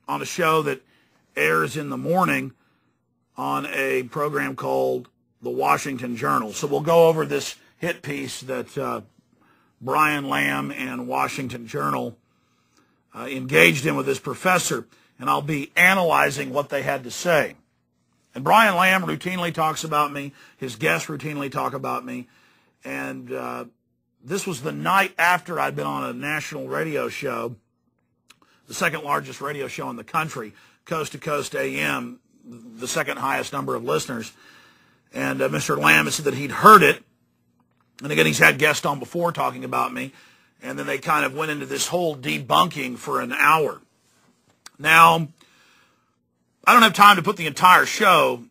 on a show that airs in the morning on a program called The Washington Journal. So we'll go over this hit piece that Brian Lamb and Washington Journal engaged in with this professor, and I'll be analyzing what they had to say. And Brian Lamb routinely talks about me. His guests routinely talk about me. And this was the night after I'd been on a national radio show, the second largest radio show in the country, Coast to Coast AM, the second highest number of listeners. And Mr. Lamb said that he'd heard it. And again, he's had guests on before talking about me. And then they kind of went into this whole debunking for an hour. Now, I don't have time to put the entire show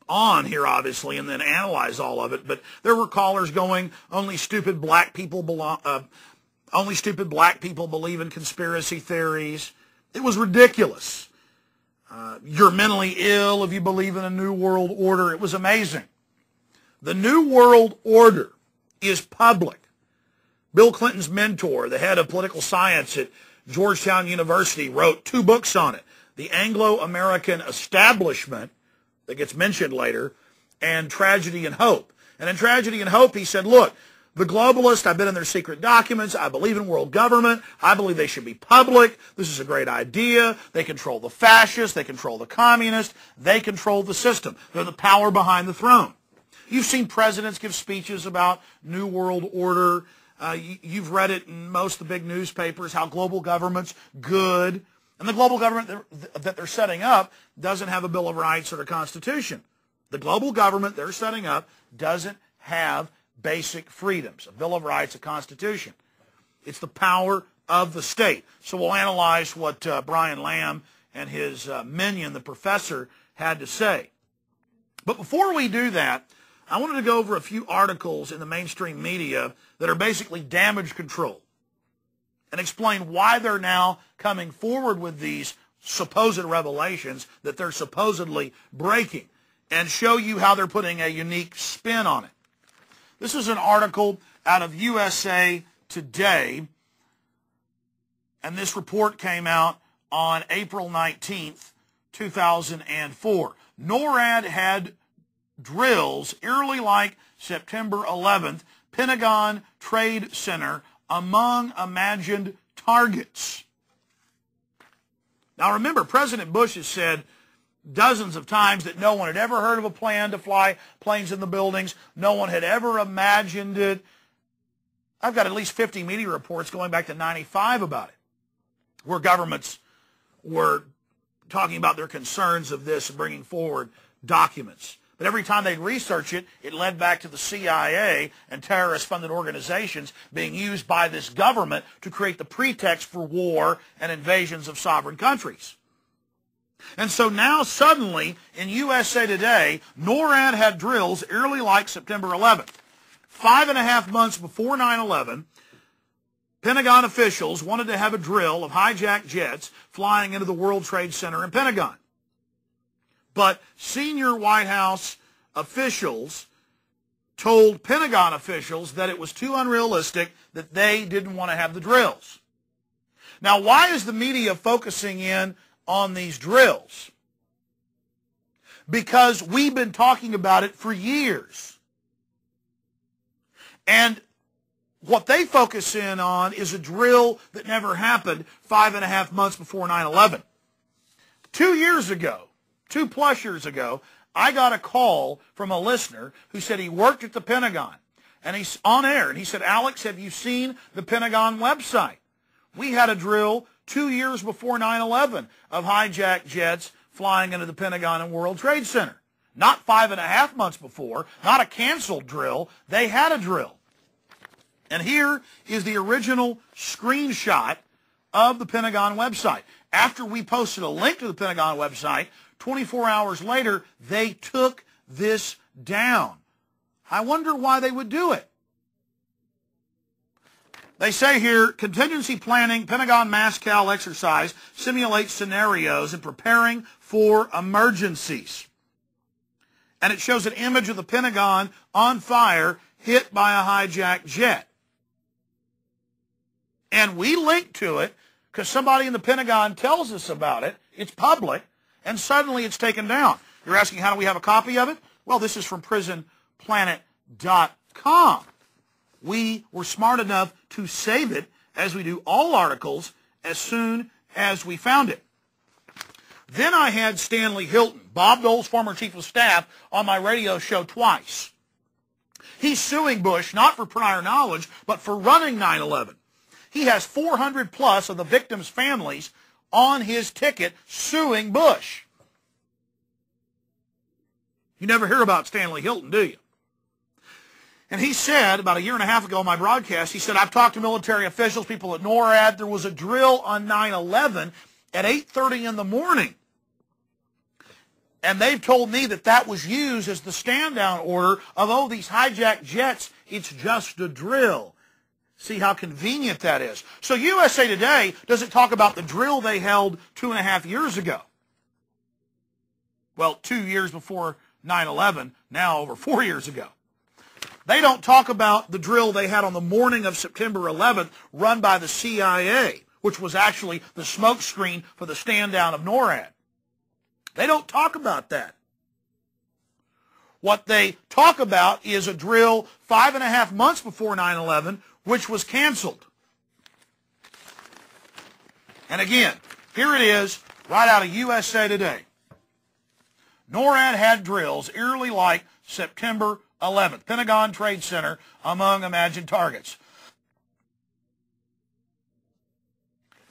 on here, obviously, and then analyze all of it. But there were callers going, only stupid black people believe in conspiracy theories. It was ridiculous. You're mentally ill if you believe in a new world order. It was amazing. The new world order is public. Bill Clinton's mentor, the head of political science at Georgetown University, wrote 2 books on it. The Anglo-American Establishment, that gets mentioned later, and Tragedy and Hope. And in Tragedy and Hope, he said, look, the globalists, I've been in their secret documents. I believe in world government. I believe they should be public. This is a great idea. They control the fascists. They control the communists. They control the system. They're the power behind the throne. You've seen presidents give speeches about New World Order. You've read it in most of the big newspapers, how global government's good. And the global government that they're setting up doesn't have a Bill of Rights or a Constitution. The global government they're setting up doesn't have basic freedoms, a Bill of Rights, a Constitution. It's the power of the state. So we'll analyze what Brian Lamb and his minion, the professor, had to say. But before we do that, I wanted to go over a few articles in the mainstream media that are basically damage control and explain why they're now coming forward with these supposed revelations that they're supposedly breaking, and show you how they're putting a unique spin on it. This is an article out of USA Today, and this report came out on April 19th, 2004. NORAD had drills eerily like September 11th, Pentagon Trade Center among imagined targets. Now remember, President Bush has said dozens of times that no one had ever heard of a plan to fly planes in the buildings. No one had ever imagined it. I've got at least 50 media reports going back to 95 about it, where governments were talking about their concerns of this and bringing forward documents. But every time they'd research it, it led back to the CIA and terrorist-funded organizations being used by this government to create the pretext for war and invasions of sovereign countries. And so now suddenly, in USA Today, NORAD had drills eerily like September 11th. 5.5 months before 9/11, Pentagon officials wanted to have a drill of hijacked jets flying into the World Trade Center in Pentagon. But senior White House officials told Pentagon officials that it was too unrealistic, that they didn't want to have the drills. Now, why is the media focusing in on these drills? Because we've been talking about it for years. And what they focus in on is a drill that never happened 5.5 months before 9/11. 2 years ago, 2+ years ago, I got a call from a listener who said he worked at the Pentagon. And he's on air, and he said, Alex, have you seen the Pentagon website? We had a drill 2 years before 9/11 of hijacked jets flying into the Pentagon and World Trade Center. Not 5.5 months before, not a canceled drill. They had a drill. And here is the original screenshot of the Pentagon website. After we posted a link to the Pentagon website, 24 hours later, they took this down. I wonder why they would do it. They say here, contingency planning, Pentagon MASCAL exercise simulates scenarios and preparing for emergencies. And it shows an image of the Pentagon on fire, hit by a hijacked jet. And we linked to it because somebody in the Pentagon tells us about it, it's public, and suddenly it's taken down. You're asking, how do we have a copy of it? Well, this is from prisonplanet.com. We were smart enough to save it, as we do all articles, as soon as we found it. Then I had Stanley Hilton, Bob Dole's former chief of staff, on my radio show twice. He's suing Bush not for prior knowledge, but for running 9/11. He has 400 plus of the victims' families on his ticket suing Bush. You never hear about Stanley Hilton, do you? And he said, about a year and a half ago on my broadcast, he said, I've talked to military officials, people at NORAD. There was a drill on 9/11 at 8:30 in the morning. And they've told me that that was used as the stand-down order of, oh, these hijacked jets, it's just a drill. See how convenient that is. So USA Today doesn't talk about the drill they held 2.5 years ago. Well, 2 years before 9/11, now over 4 years ago. They don't talk about the drill they had on the morning of September 11th run by the CIA, which was actually the smokescreen for the stand-down of NORAD. They don't talk about that. What they talk about is a drill 5.5 months before 9/11, which was canceled. And again, here it is, right out of USA Today. NORAD had drills eerily like September 11th, Pentagon Trade Center among imagined targets.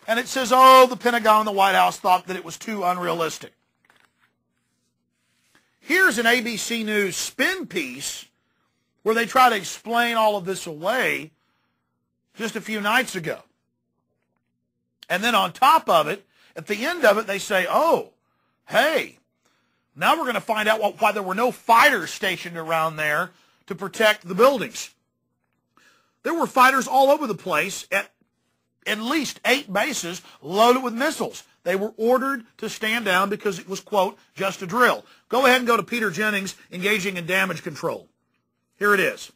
And it says, oh, the Pentagon and the White House thought that it was too unrealistic. Here's an ABC News spin piece where they try to explain all of this away just a few nights ago. And then on top of it, at the end of it, they say, oh, hey, now we're going to find out why there were no fighters stationed around there to protect the buildings. There were fighters all over the place at least 8 bases loaded with missiles. They were ordered to stand down because it was, quote, just a drill. Go ahead and go to Peter Jennings, engaging in damage control. Here it is.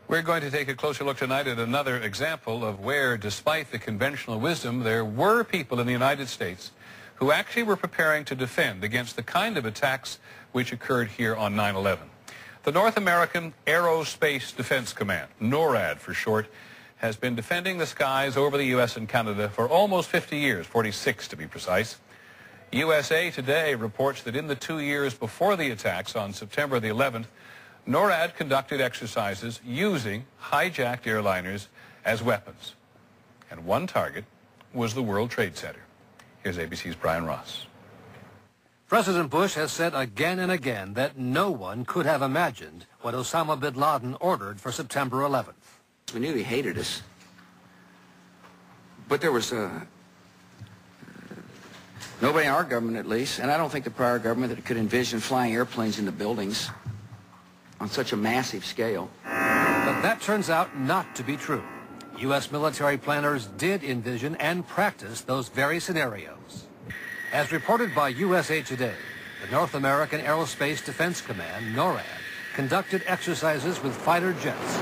We're going to take a closer look tonight at another example of where, despite the conventional wisdom, there were people in the United States who actually were preparing to defend against the kind of attacks which occurred here on 9/11. The North American Aerospace Defense Command, NORAD for short, has been defending the skies over the U.S. and Canada for almost 50 years, 46 to be precise. USA Today reports that in the 2 years before the attacks on September the 11th, NORAD conducted exercises using hijacked airliners as weapons. And one target was the World Trade Center. Here's ABC's Brian Ross. President Bush has said again and again that no one could have imagined what Osama bin Laden ordered for September 11th. We knew he hated us, but there was nobody in our government, at least, and I don't think the prior government that could envision flying airplanes into buildings on such a massive scale. But that turns out not to be true. U.S. military planners did envision and practice those very scenarios. As reported by USA Today, the North American Aerospace Defense Command, NORAD, conducted exercises with fighter jets,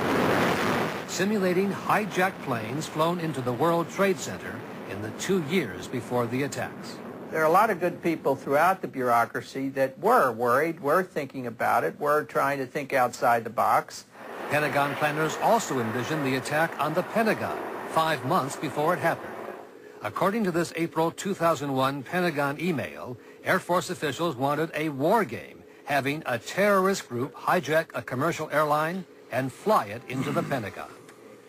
simulating hijacked planes flown into the World Trade Center in the 2 years before the attacks. There are a lot of good people throughout the bureaucracy that were worried, were thinking about it, were trying to think outside the box. Pentagon planners also envisioned the attack on the Pentagon 5 months before it happened. According to this April 2001 Pentagon email, Air Force officials wanted a war game, having a terrorist group hijack a commercial airline and fly it into the Pentagon.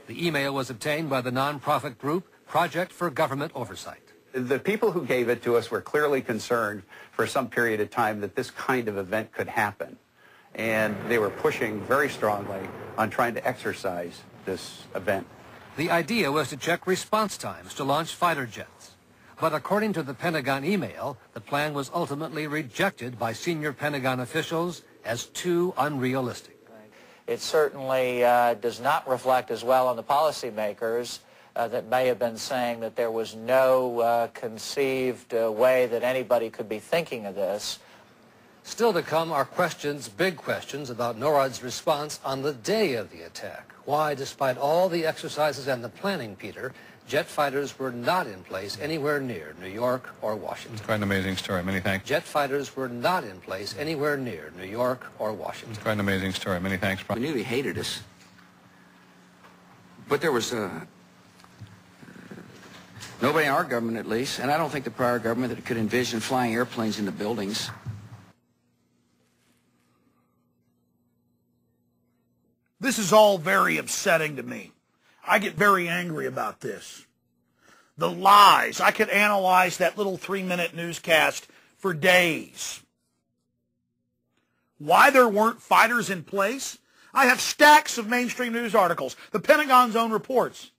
The email was obtained by the nonprofit group Project for Government Oversight. The people who gave it to us were clearly concerned for some period of time that this kind of event could happen. And they were pushing very strongly on trying to exercise this event. The idea was to check response times to launch fighter jets. But according to the Pentagon email, the plan was ultimately rejected by senior Pentagon officials as too unrealistic. It certainly does not reflect as well on the policymakers that may have been saying that there was no conceived way that anybody could be thinking of this. Still to come are questions, big questions, about NORAD's response on the day of the attack. Why, despite all the exercises and the planning, Peter, jet fighters were not in place anywhere near New York or Washington. It's quite an amazing story. Many thanks. Jet fighters were not in place anywhere near New York or Washington. It's quite an amazing story. Many thanks. We knew he hated us. But there was nobody in our government, at least, and I don't think the prior government, that could envision flying airplanes into buildings. This is all very upsetting to me. I get very angry about this. The lies. I could analyze that little 3-minute newscast for days. Why there weren't fighters in place? I have stacks of mainstream news articles, the Pentagon's own reports.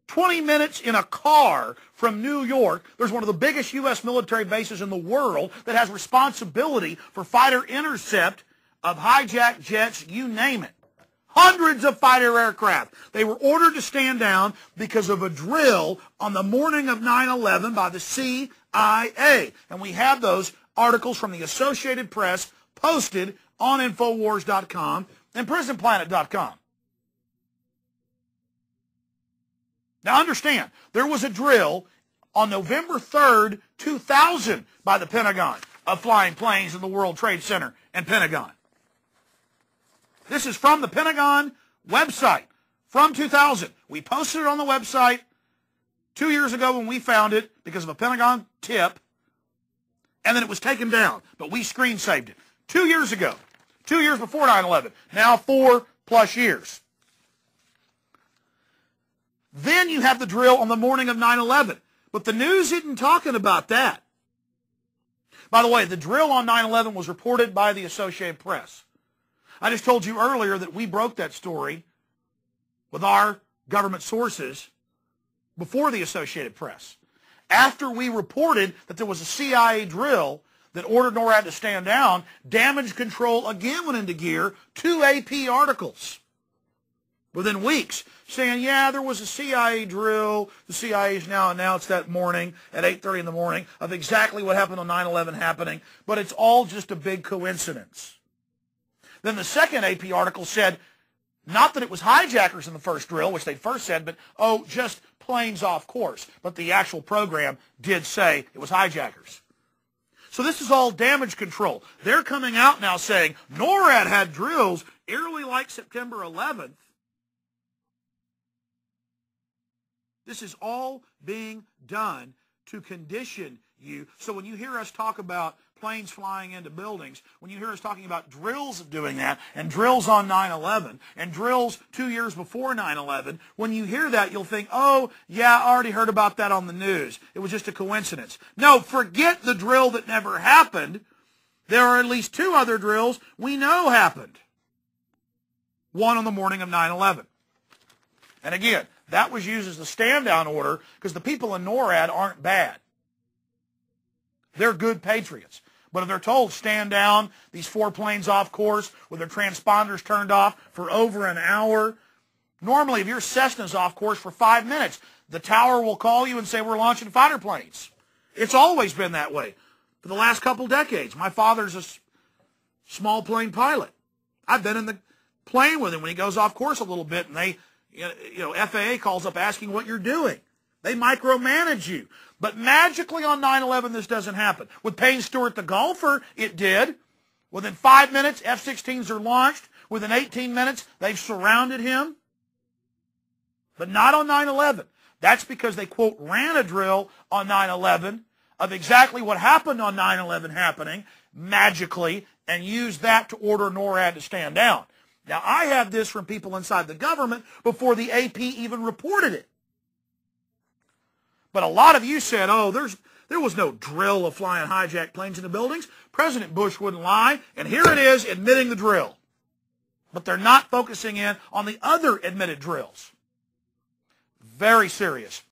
20 minutes in a car from New York, there's one of the biggest U.S. military bases in the world that has responsibility for fighter intercept of hijacked jets, you name it. Hundreds of fighter aircraft. They were ordered to stand down because of a drill on the morning of 9/11 by the CIA. And we have those articles from the Associated Press posted on Infowars.com and PrisonPlanet.com. Now understand, there was a drill on November 3rd, 2000 by the Pentagon of flying planes in the World Trade Center and Pentagon. This is from the Pentagon website from 2000. We posted it on the website 2 years ago when we found it because of a Pentagon tip, and then it was taken down, but we screen saved it 2 years ago, 2 years before 9/11, now 4+ years. Then you have the drill on the morning of 9/11, but the news isn't talking about that. By the way, the drill on 9/11 was reported by the Associated Press. I just told you earlier that we broke that story with our government sources before the Associated Press. After we reported that there was a CIA drill that ordered NORAD to stand down, damage control again went into gear, 2 AP articles within weeks saying, yeah, there was a CIA drill. The CIA's now announced that morning at 8:30 in the morning of exactly what happened on 9/11 happening, but it's all just a big coincidence. Then the second AP article said, not that it was hijackers in the first drill, which they first said, but, oh, just planes off course. But the actual program did say it was hijackers. So this is all damage control. They're coming out now saying NORAD had drills eerily like September 11th. This is all being done to condition you. So when you hear us talk about planes flying into buildings, when you hear us talking about drills of doing that, and drills on 9/11, and drills 2 years before 9/11, when you hear that, you'll think, oh, yeah, I already heard about that on the news. It was just a coincidence. No, forget the drill that never happened. There are at least 2 other drills we know happened. One on the morning of 9/11. And again, that was used as the stand-down order because the people in NORAD aren't bad. They're good patriots. But if they're told stand down, these 4 planes off course with their transponders turned off for over an hour, normally if your Cessna's off course for 5 minutes, the tower will call you and say we're launching fighter planes. It's always been that way for the last couple decades. My father's a small plane pilot. I've been in the plane with him when he goes off course a little bit, and they, FAA calls up asking what you're doing. They micromanage you. But magically on 9/11, this doesn't happen. With Payne Stewart, the golfer, it did. Within 5 minutes, F-16s are launched. Within 18 minutes, they've surrounded him. But not on 9/11. That's because they, quote, ran a drill on 9/11 of exactly what happened on 9/11 happening magically and used that to order NORAD to stand down. Now, I have this from people inside the government before the AP even reported it. But a lot of you said, oh, there was no drill of flying hijacked planes into buildings. President Bush wouldn't lie, and here it is admitting the drill. But they're not focusing in on the other admitted drills. Very serious.